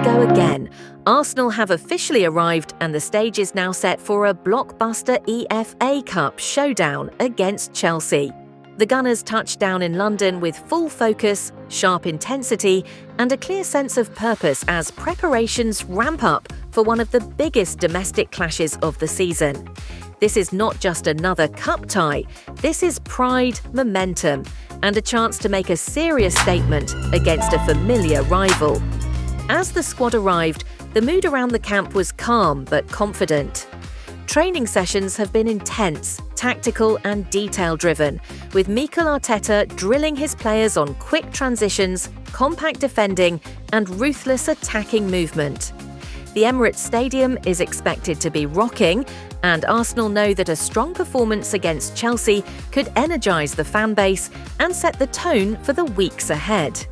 go again. Arsenal have officially arrived and the stage is now set for a blockbuster EFA Cup showdown against Chelsea. The Gunners touched down in London with full focus, sharp intensity, and a clear sense of purpose as preparations ramp up for one of the biggest domestic clashes of the season. This is not just another cup tie, this is pride, momentum, and a chance to make a serious statement against a familiar rival. As the squad arrived, the mood around the camp was calm but confident. Training sessions have been intense, tactical and detail-driven, with Mikel Arteta drilling his players on quick transitions, compact defending and ruthless attacking movement. The Emirates Stadium is expected to be rocking, and Arsenal know that a strong performance against Chelsea could energise the fan base and set the tone for the weeks ahead.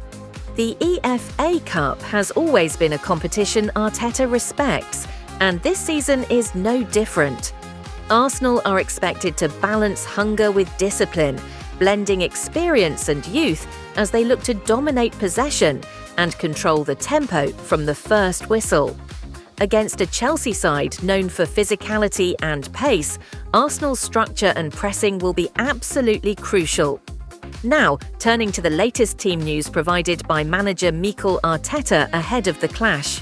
The EFA Cup has always been a competition Arteta respects, and this season is no different. Arsenal are expected to balance hunger with discipline, blending experience and youth as they look to dominate possession and control the tempo from the first whistle. Against a Chelsea side known for physicality and pace, Arsenal's structure and pressing will be absolutely crucial. Now, turning to the latest team news provided by manager Mikel Arteta ahead of the clash.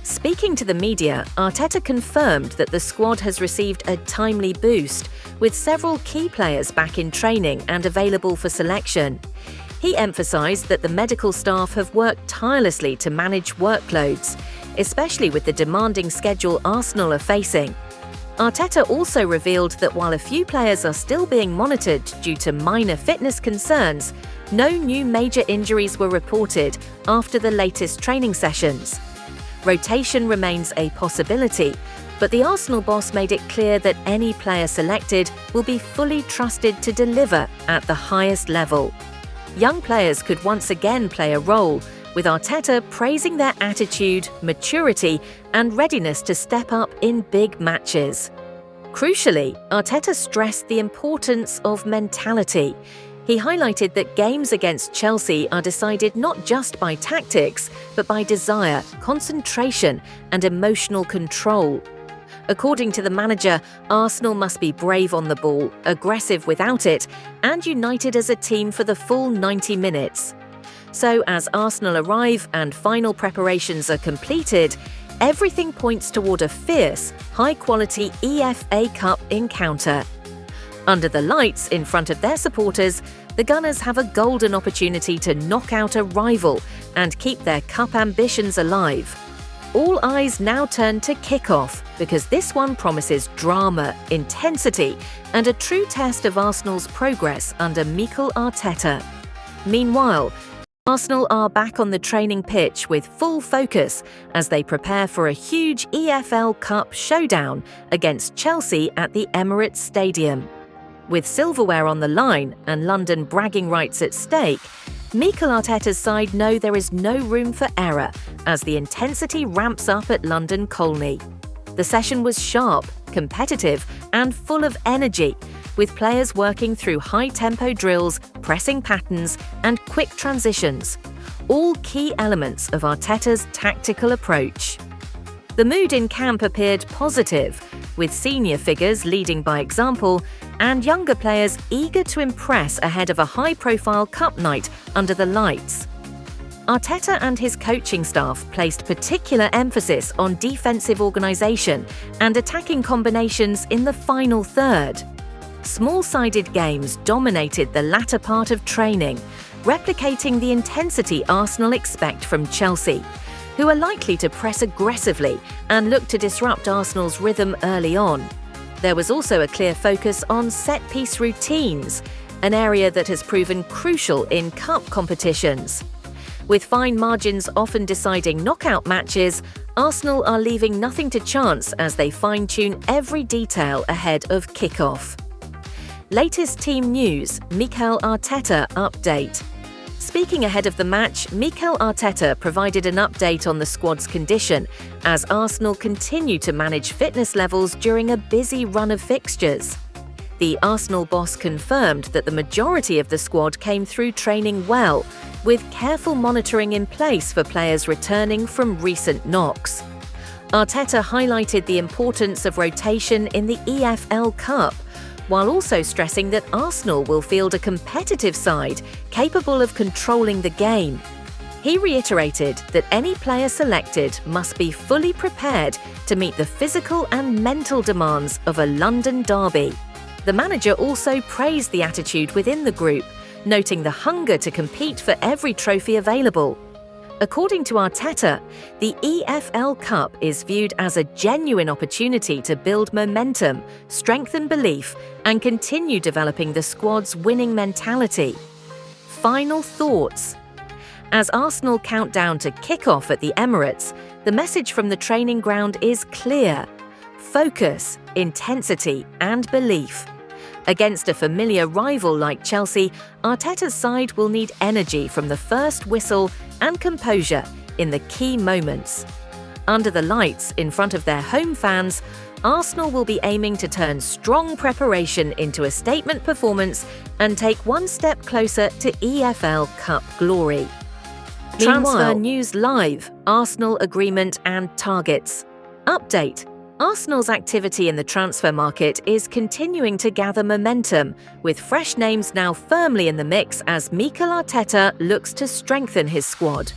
Speaking to the media, Arteta confirmed that the squad has received a timely boost, with several key players back in training and available for selection. He emphasised that the medical staff have worked tirelessly to manage workloads, especially with the demanding schedule Arsenal are facing. Arteta also revealed that while a few players are still being monitored due to minor fitness concerns, no new major injuries were reported after the latest training sessions. Rotation remains a possibility, but the Arsenal boss made it clear that any player selected will be fully trusted to deliver at the highest level. Young players could once again play a role, with Arteta praising their attitude, maturity, and readiness to step up in big matches. Crucially, Arteta stressed the importance of mentality. He highlighted that games against Chelsea are decided not just by tactics, but by desire, concentration, and emotional control. According to the manager, Arsenal must be brave on the ball, aggressive without it, and united as a team for the full 90 minutes. So as Arsenal arrive and final preparations are completed, everything points toward a fierce, high-quality EFA Cup encounter. Under the lights in front of their supporters, the Gunners have a golden opportunity to knock out a rival and keep their cup ambitions alive. All eyes now turn to kick-off because this one promises drama, intensity, and a true test of Arsenal's progress under Mikel Arteta. Meanwhile, Arsenal are back on the training pitch with full focus as they prepare for a huge EFL Cup showdown against Chelsea at the Emirates Stadium. With silverware on the line and London bragging rights at stake, Mikel Arteta's side know there is no room for error as the intensity ramps up at London Colney. The session was sharp, competitive, and full of energy, with players working through high-tempo drills, pressing patterns, and quick transitions, all key elements of Arteta's tactical approach. The mood in camp appeared positive, with senior figures leading by example and younger players eager to impress ahead of a high-profile cup night under the lights. Arteta and his coaching staff placed particular emphasis on defensive organisation and attacking combinations in the final third. Small-sided games dominated the latter part of training, replicating the intensity Arsenal expect from Chelsea, who are likely to press aggressively and look to disrupt Arsenal's rhythm early on. There was also a clear focus on set-piece routines, an area that has proven crucial in cup competitions. With fine margins often deciding knockout matches, Arsenal are leaving nothing to chance as they fine-tune every detail ahead of kick-off. Latest team news, Mikel Arteta update. Speaking ahead of the match, Mikel Arteta provided an update on the squad's condition as Arsenal continue to manage fitness levels during a busy run of fixtures. The Arsenal boss confirmed that the majority of the squad came through training well, with careful monitoring in place for players returning from recent knocks. Arteta highlighted the importance of rotation in the EFL Cup, while also stressing that Arsenal will field a competitive side capable of controlling the game. He reiterated that any player selected must be fully prepared to meet the physical and mental demands of a London derby. The manager also praised the attitude within the group, noting the hunger to compete for every trophy available. According to Arteta, the EFL Cup is viewed as a genuine opportunity to build momentum, strengthen belief, and continue developing the squad's winning mentality. Final thoughts. As Arsenal count down to kick-off at the Emirates, the message from the training ground is clear: focus, intensity, and belief. Against a familiar rival like Chelsea, Arteta's side will need energy from the first whistle and composure in the key moments. Under the lights, in front of their home fans, Arsenal will be aiming to turn strong preparation into a statement performance and take one step closer to EFL Cup glory. Transfer News Live, Arsenal agreement and targets. Update. Arsenal's activity in the transfer market is continuing to gather momentum, with fresh names now firmly in the mix as Mikel Arteta looks to strengthen his squad.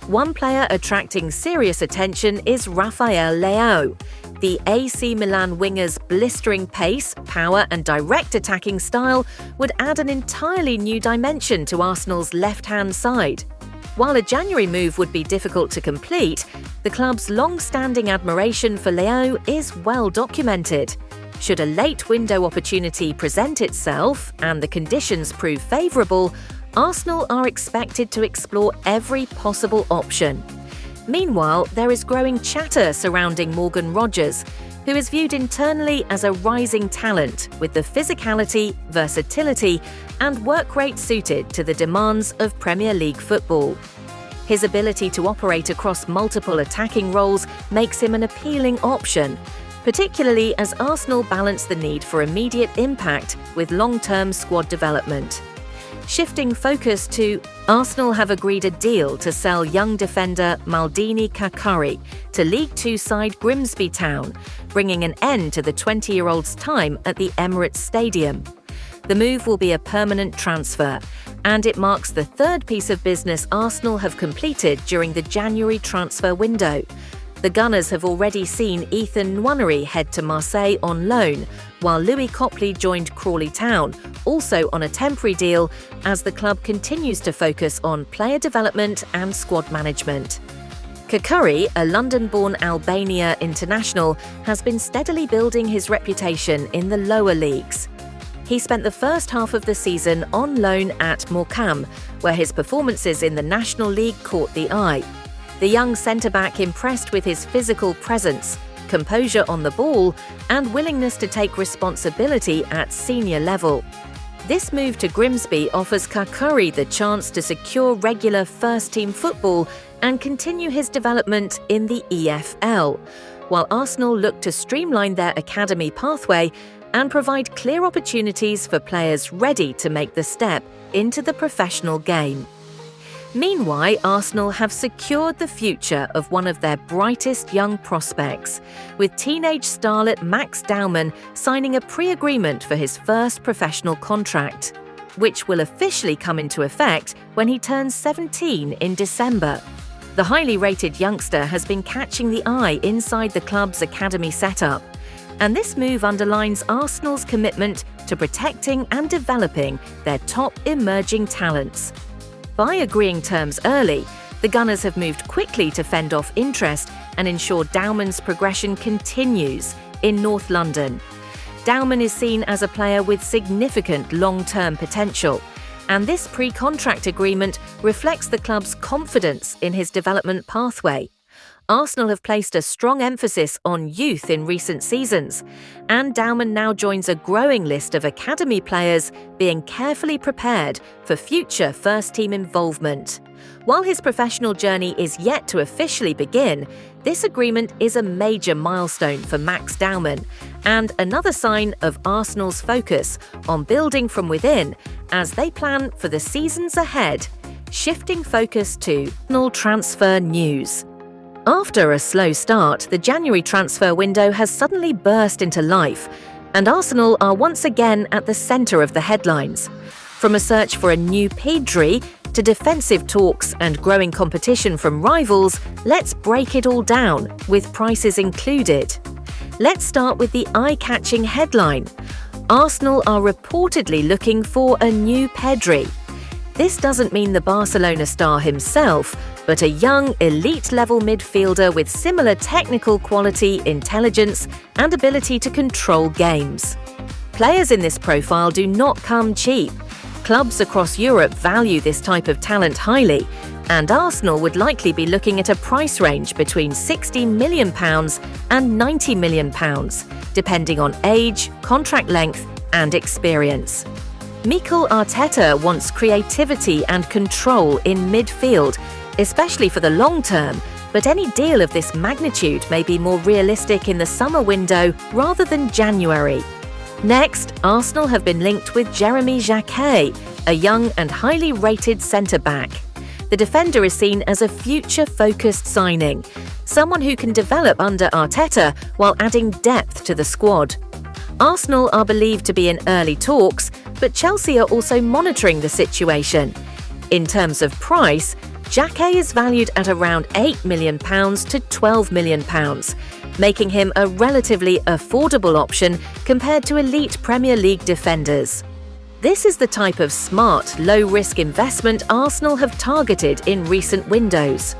One player attracting serious attention is Rafael Leao. The AC Milan winger's blistering pace, power and direct attacking style would add an entirely new dimension to Arsenal's left-hand side. While a January move would be difficult to complete, the club's long-standing admiration for Leao is well documented. Should a late window opportunity present itself and the conditions prove favourable, Arsenal are expected to explore every possible option. Meanwhile, there is growing chatter surrounding Morgan Rogers, who is viewed internally as a rising talent with the physicality, versatility, and work rate suited to the demands of Premier League football. His ability to operate across multiple attacking roles makes him an appealing option, particularly as Arsenal balance the need for immediate impact with long-term squad development. Shifting focus to Arsenal have agreed a deal to sell young defender Maldini Kakari to League Two side Grimsby Town, bringing an end to the 20-year-old's time at the Emirates Stadium. The move will be a permanent transfer, and it marks the third piece of business Arsenal have completed during the January transfer window. The Gunners have already seen Ethan Nwaneri head to Marseille on loan, while Louis Copley joined Crawley Town, also on a temporary deal, as the club continues to focus on player development and squad management. Kakuri, a London-born Albania international, has been steadily building his reputation in the lower leagues. He spent the first half of the season on loan at Morecambe, where his performances in the National League caught the eye. The young centre-back impressed with his physical presence, composure on the ball, and willingness to take responsibility at senior level. This move to Grimsby offers Kakuri the chance to secure regular first-team football and continue his development in the EFL, while Arsenal look to streamline their academy pathway and provide clear opportunities for players ready to make the step into the professional game. Meanwhile, Arsenal have secured the future of one of their brightest young prospects, with teenage starlet Max Daumann signing a pre-agreement for his first professional contract, which will officially come into effect when he turns 17 in December. The highly rated youngster has been catching the eye inside the club's academy setup, and this move underlines Arsenal's commitment to protecting and developing their top emerging talents. By agreeing terms early, the Gunners have moved quickly to fend off interest and ensure Daumann's progression continues in North London. Daumann is seen as a player with significant long-term potential, and this pre-contract agreement reflects the club's confidence in his development pathway. Arsenal have placed a strong emphasis on youth in recent seasons, and Daumann now joins a growing list of academy players being carefully prepared for future first-team involvement. While his professional journey is yet to officially begin, this agreement is a major milestone for Max Daumann and another sign of Arsenal's focus on building from within as they plan for the seasons ahead. Shifting focus to Arsenal transfer news. After a slow start, the January transfer window has suddenly burst into life, and Arsenal are once again at the centre of the headlines. From a search for a new Pedri to defensive talks and growing competition from rivals, let's break it all down, with prices included. Let's start with the eye-catching headline. Arsenal are reportedly looking for a new Pedri. This doesn't mean the Barcelona star himself, but a young, elite-level midfielder with similar technical quality, intelligence, and ability to control games. Players in this profile do not come cheap. Clubs across Europe value this type of talent highly, and Arsenal would likely be looking at a price range between £60 million and £90 million, depending on age, contract length, and experience. Mikel Arteta wants creativity and control in midfield, especially for the long term, but any deal of this magnitude may be more realistic in the summer window rather than January. Next, Arsenal have been linked with Jeremy Jacquet, a young and highly rated centre-back. The defender is seen as a future-focused signing, someone who can develop under Arteta while adding depth to the squad. Arsenal are believed to be in early talks, but Chelsea are also monitoring the situation. In terms of price, Jacquet is valued at around £8 million to £12 million, making him a relatively affordable option compared to elite Premier League defenders. This is the type of smart, low-risk investment Arsenal have targeted in recent windows.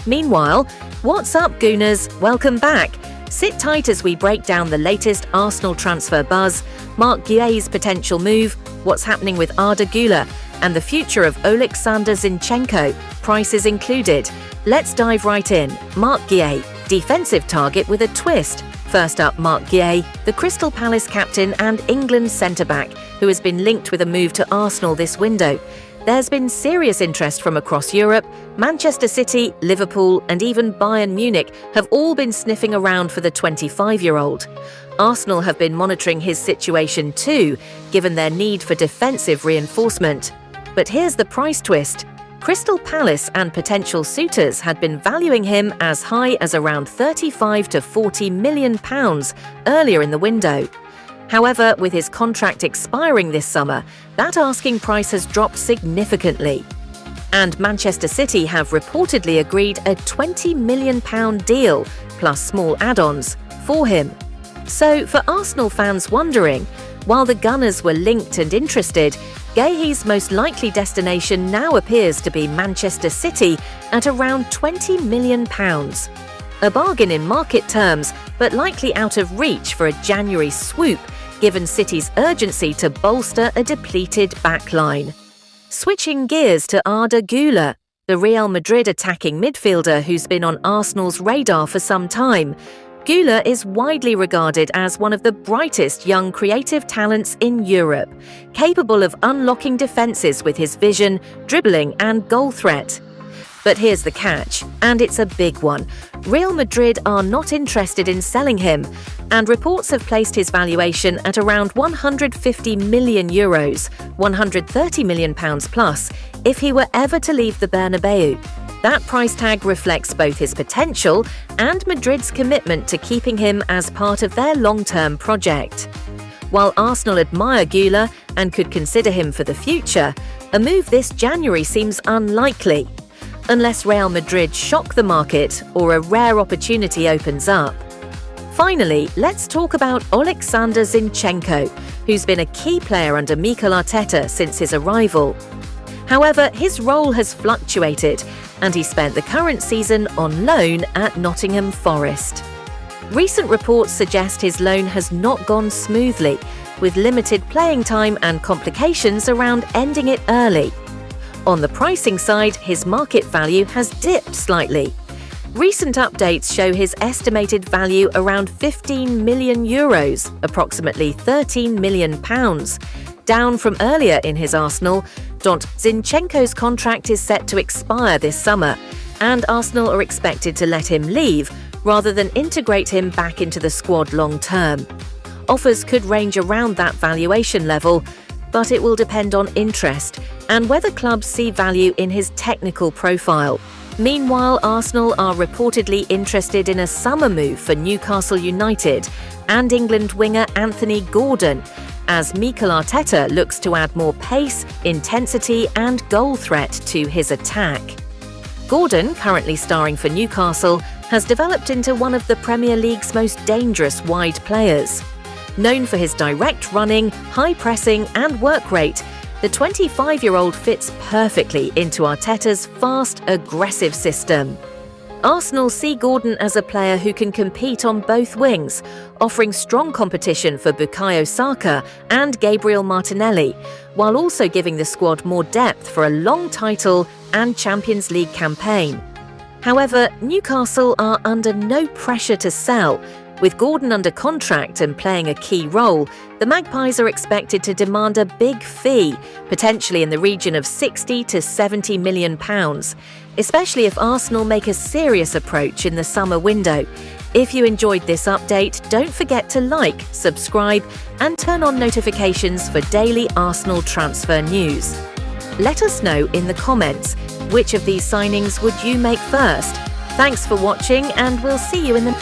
Meanwhile, what's up, Gooners? Welcome back. Sit tight as we break down the latest Arsenal transfer buzz, Marc Guéhi's potential move, what's happening with Arda Güler, and the future of Oleksandr Zinchenko, prices included. Let's dive right in. Marc Guéhi, defensive target with a twist. First up, Marc Guéhi, the Crystal Palace captain and England centre-back, who has been linked with a move to Arsenal this window. There's been serious interest from across Europe. Manchester City, Liverpool, and even Bayern Munich have all been sniffing around for the 25-year-old. Arsenal have been monitoring his situation too, given their need for defensive reinforcement. But here's the price twist. Crystal Palace and potential suitors had been valuing him as high as around £35 to £40 million earlier in the window. However, with his contract expiring this summer, that asking price has dropped significantly. And Manchester City have reportedly agreed a £20 million deal, plus small add-ons, for him. So, for Arsenal fans wondering, while the Gunners were linked and interested, Guéhi's most likely destination now appears to be Manchester City at around £20 million. A bargain in market terms, but likely out of reach for a January swoop, given City's urgency to bolster a depleted backline. Switching gears to Arda Güler, the Real Madrid attacking midfielder who's been on Arsenal's radar for some time. Güler is widely regarded as one of the brightest young creative talents in Europe, capable of unlocking defences with his vision, dribbling and goal threat. But here's the catch, and it's a big one. Real Madrid are not interested in selling him, and reports have placed his valuation at around €150 million, £130 million plus, if he were ever to leave the Bernabeu. That price tag reflects both his potential and Madrid's commitment to keeping him as part of their long-term project. While Arsenal admire Güler and could consider him for the future, a move this January seems unlikely, unless Real Madrid shock the market or a rare opportunity opens up. Finally, let's talk about Oleksandr Zinchenko, who's been a key player under Mikel Arteta since his arrival. However, his role has fluctuated, and he spent the current season on loan at Nottingham Forest. Recent reports suggest his loan has not gone smoothly, with limited playing time and complications around ending it early. On the pricing side, his market value has dipped slightly. Recent updates show his estimated value around €15 million, approximately £13 million. Down from earlier in his arsenal, Zinchenko's contract is set to expire this summer, and Arsenal are expected to let him leave rather than integrate him back into the squad long term. Offers could range around that valuation level, but it will depend on interest and whether clubs see value in his technical profile. Meanwhile, Arsenal are reportedly interested in a summer move for Newcastle United and England winger Anthony Gordon, as Mikel Arteta looks to add more pace, intensity and goal threat to his attack. Gordon, currently starring for Newcastle, has developed into one of the Premier League's most dangerous wide players. Known for his direct running, high pressing and work rate, the 25-year-old fits perfectly into Arteta's fast, aggressive system. Arsenal see Gordon as a player who can compete on both wings, offering strong competition for Bukayo Saka and Gabriel Martinelli, while also giving the squad more depth for a long title and Champions League campaign. However, Newcastle are under no pressure to sell. With Gordon under contract and playing a key role, the Magpies are expected to demand a big fee, potentially in the region of £60 to £70 million, especially if Arsenal make a serious approach in the summer window. If you enjoyed this update, don't forget to like, subscribe and turn on notifications for daily Arsenal transfer news. Let us know in the comments, which of these signings would you make first? Thanks for watching and we'll see you in the